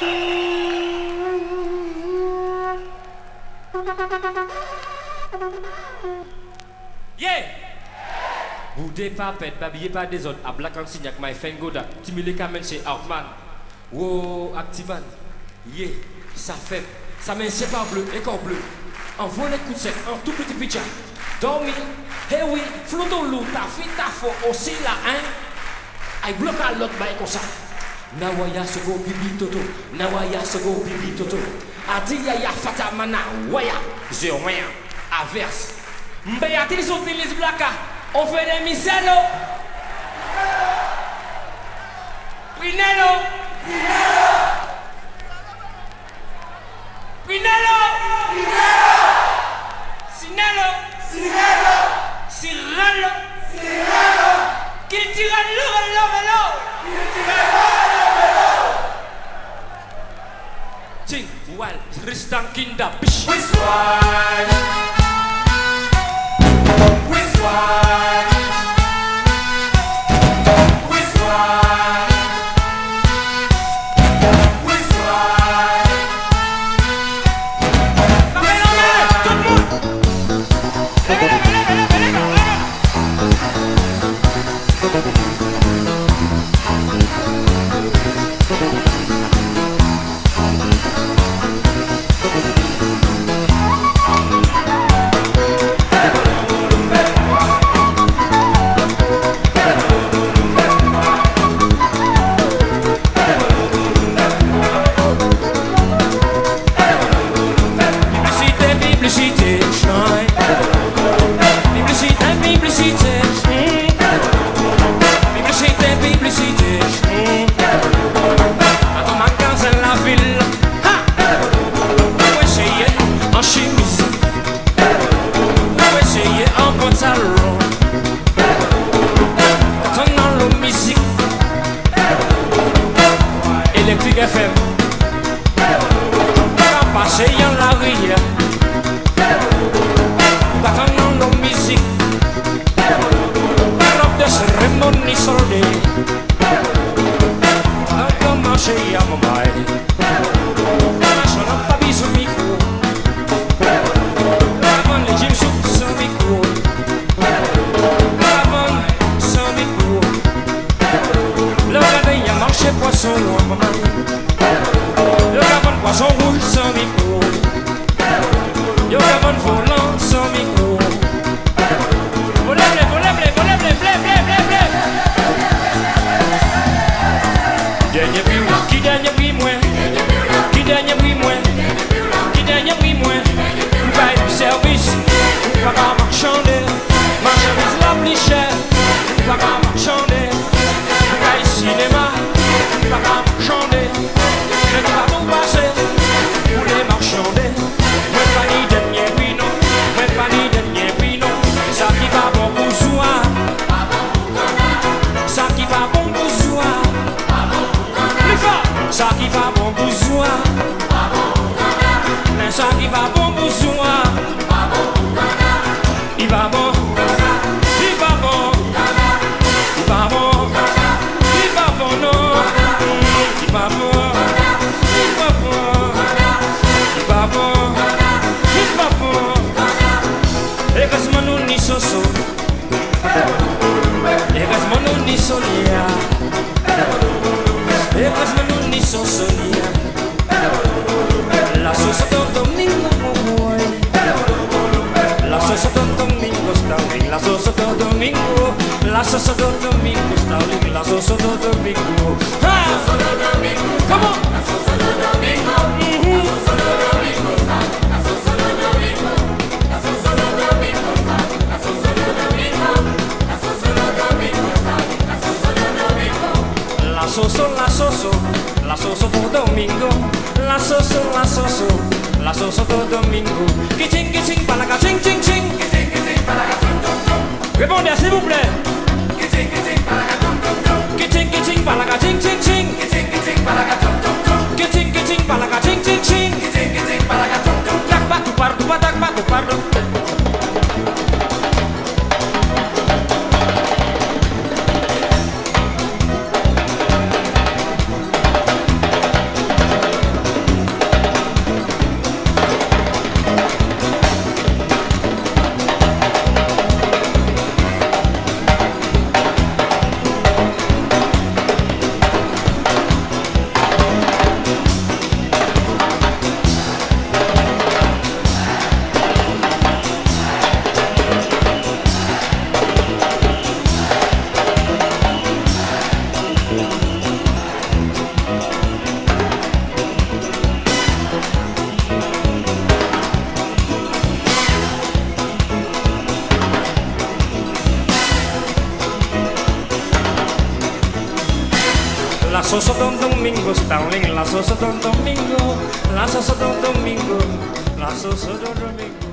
Yeah! Vous n'êtes pas bête, babillez pas des autres. À Black and Signac, my friend Goda. Timile Kamen chez Outman. Wow, Activan. Yeah, ça fait. Ça met un sépa bleu, écor bleu. Envoie les coups de sec, un tout petit pitcha. Dormi, hey oui, flotons loup, ta fille, ta faux, aussi la hein. Aïe, bloque à l'autre, bah, comme ça. Nawaya sego bibi toto, nawaya sego bibi toto. Adiya ya fata mana, waya, zéroin, averse. Mbeyati sont les blaka, on fait des miselo. Pinelo. Pinelo. Sinelo. Cirelo. Qui tire l'eau. Ting, wal, Tristan Kinda, bish. FM, passer en la rivière, battant nos musiques, robe de cérémonie soldée, encore marcher à mon bail, je n'ai pas mis au micro, avant les gyms sans micro, avant sans micro, le gardien a marché poisson loin maman. Poisson rouge sans micro. Yo gavon volant sans micro. Volez. Dernier prix, qui dernier prix moins? Qui dernier prix moins? Qui dernier prix moins? Vous payez du service, vous pas qu'à marchander. Marchandise la plus chère, vous pas qu'à marchander. Vous payez cinéma, vous pas qu'à marchander. Mais nous allons passer pour les marchandés. Moi pas ni dernier prix non, moi pas ni dernier prix non. Ça qui va bon pour soi, ça qui va bon pour soi. Plus fort, ça qui va bon pour soi. Mais ça qui va bon pour soi. Il va bon, il va bon, il va bon, il va bon non, il va bon. Soso, egas manuni solia, egas manuni sosolia, la sosa do domingo boy, la sosa do domingo starling, la sosa do domingo, la sosa do domingo starling, la sosa do domingo, ha, sosa do domingo, come on, la sosa do domingo, la sosa do domingo, la sosa do domingo, la sosa do domingo. La soso do domingo, la soso do domingo. Kiching, palaga, ching, ching. Kiching, palaga, tum. Répondez s'il vous plaît. Kiching, palaga, tum. Kiching, palaga, ching, ching. Kiching, palaga, tum. Kiching, palaga, ching, ching. Kiching, palaga, tum. Tak batu pardo. Sosa Don Domingo, Starling, la Sosa Don Domingo, la Sosa Don Domingo, la Sosa Don Domingo.